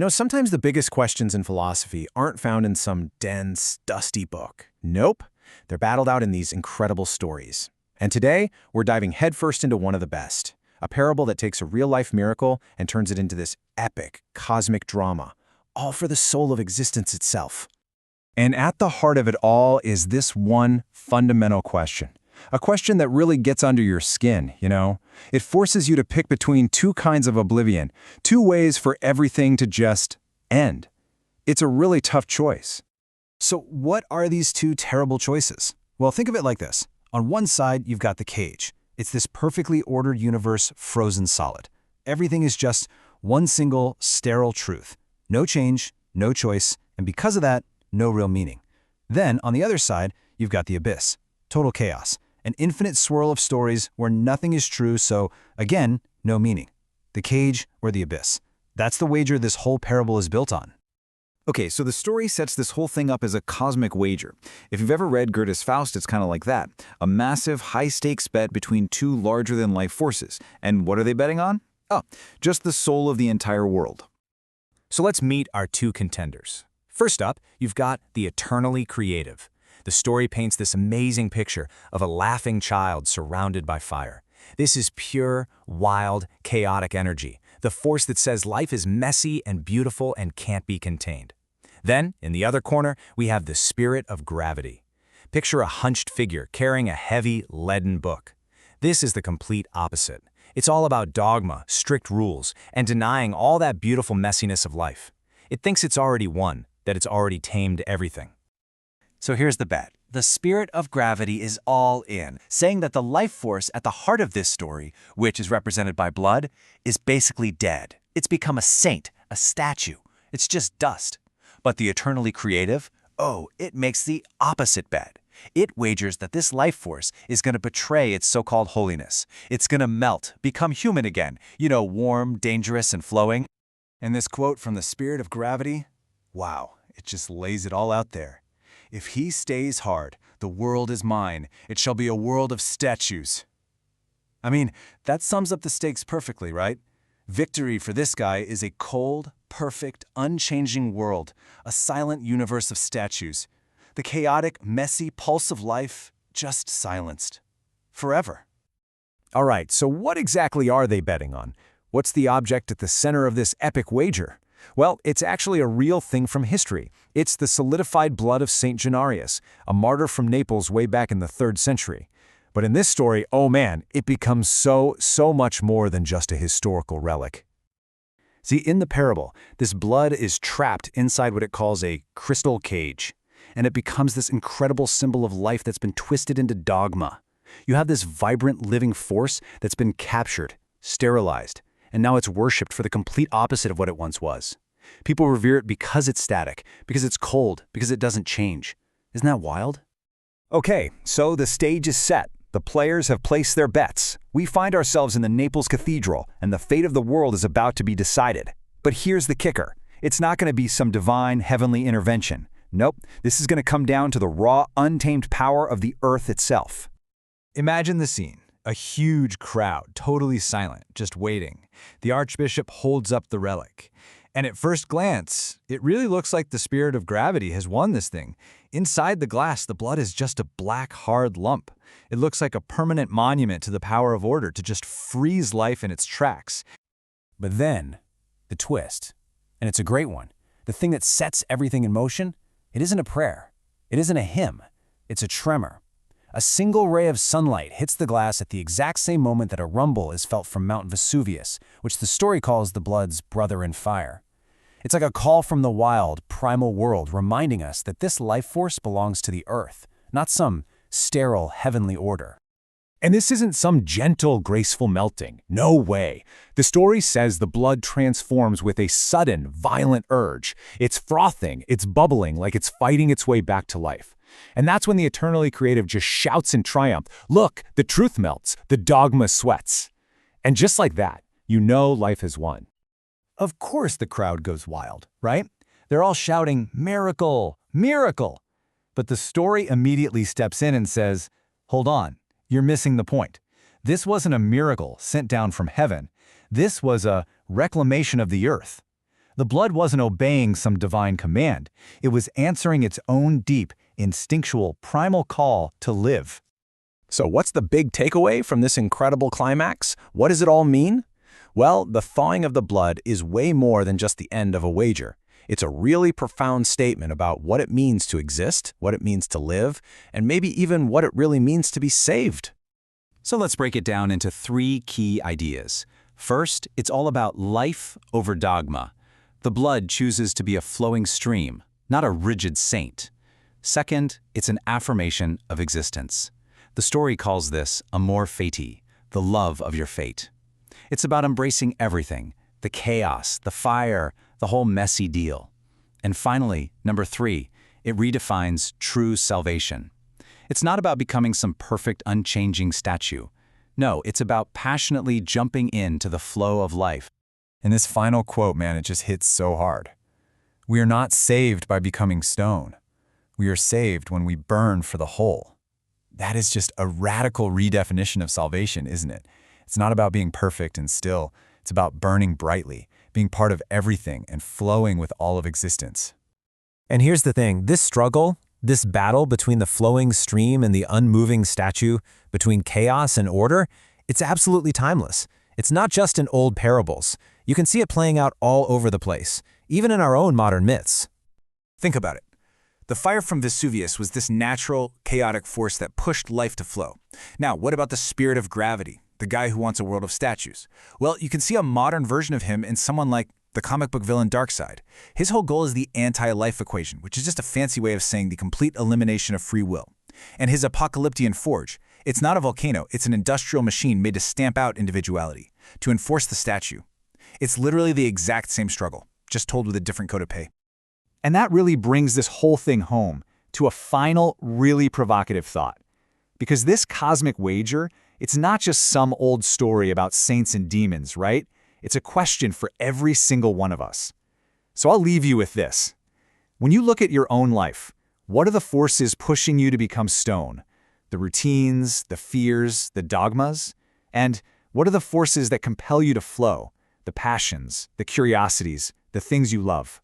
Sometimes the biggest questions in philosophy aren't found in some dense, dusty book. Nope, they're battled out in these incredible stories. And today, we're diving headfirst into one of the best, a parable that takes a real-life miracle and turns it into this epic, cosmic drama, all for the soul of existence itself. And at the heart of it all is this one fundamental question. A question that really gets under your skin, It forces you to pick between two kinds of oblivion, two ways for everything to just end. It's a really tough choice. So what are these two terrible choices? Well, think of it like this. On one side, you've got the cage. It's this perfectly ordered universe frozen solid. Everything is just one single, sterile truth. No change, no choice, and because of that, no real meaning. Then, on the other side, you've got the abyss. Total chaos. An infinite swirl of stories where nothing is true, so, again, no meaning. The cage or the abyss. That's the wager this whole parable is built on. Okay, so the story sets this whole thing up as a cosmic wager. If you've ever read Goethe's Faust, it's kind of like that. A massive, high-stakes bet between two larger-than-life forces. And what are they betting on? Oh, just the soul of the entire world. So let's meet our two contenders. First up, you've got the eternally creative. The story paints this amazing picture of a laughing child surrounded by fire. This is pure, wild, chaotic energy, the force that says life is messy and beautiful and can't be contained. Then, in the other corner, we have the spirit of gravity. Picture a hunched figure carrying a heavy, leaden book. This is the complete opposite. It's all about dogma, strict rules, and denying all that beautiful messiness of life. It thinks it's already won, that it's already tamed everything. So here's the bet. The spirit of gravity is all in, saying that the life force at the heart of this story, which is represented by blood, is basically dead. It's become a saint, a statue. It's just dust. But the eternally creative, it makes the opposite bet. It wagers that this life force is going to betray its so-called holiness. It's going to melt, become human again, warm, dangerous, and flowing. And this quote from the spirit of gravity, wow, it just lays it all out there. If he stays hard, the world is mine. It shall be a world of statues. I mean, that sums up the stakes perfectly, right? Victory for this guy is a cold, perfect, unchanging world, a silent universe of statues. The chaotic, messy pulse of life just silenced. Forever. All right, so what exactly are they betting on? What's the object at the center of this epic wager? Well, it's actually a real thing from history. It's the solidified blood of Saint Gennarius, a martyr from Naples way back in the 3rd century. But in this story, it becomes so much more than just a historical relic. See, in the parable, this blood is trapped inside what it calls a crystal cage, and it becomes this incredible symbol of life that's been twisted into dogma. You have this vibrant living force that's been captured, sterilized, and now it's worshipped for the complete opposite of what it once was. People revere it because it's static, because it's cold, because it doesn't change. Isn't that wild? Okay, so the stage is set. The players have placed their bets. We find ourselves in the Naples Cathedral, and the fate of the world is about to be decided. But here's the kicker. It's not going to be some divine, heavenly intervention. Nope, this is going to come down to the raw, untamed power of the earth itself. Imagine the scene. A huge crowd, totally silent, just waiting. The archbishop holds up the relic. And at first glance, it really looks like the spirit of gravity has won this thing. Inside the glass, the blood is just a black, hard lump. It looks like a permanent monument to the power of order to just freeze life in its tracks. But then, the twist. And it's a great one. The thing that sets everything in motion, it isn't a prayer. It isn't a hymn. It's a tremor. A single ray of sunlight hits the glass at the exact same moment that a rumble is felt from Mount Vesuvius, which the story calls the blood's brother in fire. It's like a call from the wild, primal world reminding us that this life force belongs to the earth, not some sterile, heavenly order. And this isn't some gentle, graceful melting. No way. The story says the blood transforms with a sudden, violent urge. It's frothing, it's bubbling like it's fighting its way back to life. And that's when the eternally creative just shouts in triumph, "Look, the truth melts, the dogma sweats." And just like that, life has won. Of course the crowd goes wild, right? They're all shouting, "Miracle! Miracle!" But the story immediately steps in and says, "Hold on, you're missing the point. This wasn't a miracle sent down from heaven. This was a reclamation of the earth. The blood wasn't obeying some divine command. It was answering its own deep, instinctual, primal call to live. So what's the big takeaway from this incredible climax? What does it all mean? Well, the thawing of the blood is way more than just the end of a wager. It's a really profound statement about what it means to exist, what it means to live, and maybe even what it really means to be saved. So let's break it down into 3 key ideas. First, it's all about life over dogma. The blood chooses to be a flowing stream, not a rigid saint. Second, it's an affirmation of existence. The story calls this amor fati, the love of your fate. It's about embracing everything, the chaos, the fire, the whole messy deal. And finally, number 3, it redefines true salvation. It's not about becoming some perfect, unchanging statue. No, it's about passionately jumping into the flow of life. And this final quote, man, it just hits so hard. We are not saved by becoming stone. We are saved when we burn for the whole. That is just a radical redefinition of salvation, isn't it? It's not about being perfect and still. It's about burning brightly, being part of everything and flowing with all of existence. And here's the thing, this struggle, this battle between the flowing stream and the unmoving statue, between chaos and order, it's absolutely timeless. It's not just in old parables. You can see it playing out all over the place, even in our own modern myths. Think about it. The fire from Vesuvius was this natural, chaotic force that pushed life to flow. Now, what about the spirit of gravity, the guy who wants a world of statues? Well, you can see a modern version of him in someone like the comic book villain Darkseid. His whole goal is the anti-life equation, which is just a fancy way of saying the complete elimination of free will. And his apocalyptian forge, it's not a volcano, it's an industrial machine made to stamp out individuality, to enforce the statue. It's literally the exact same struggle, just told with a different coat of pay. And that really brings this whole thing home to a final, really provocative thought. Because this cosmic wager, it's not just some old story about saints and demons, right? It's a question for every single one of us. So I'll leave you with this. When you look at your own life, what are the forces pushing you to become stone? The routines, the fears, the dogmas? And what are the forces that compel you to flow? The passions, the curiosities, the things you love?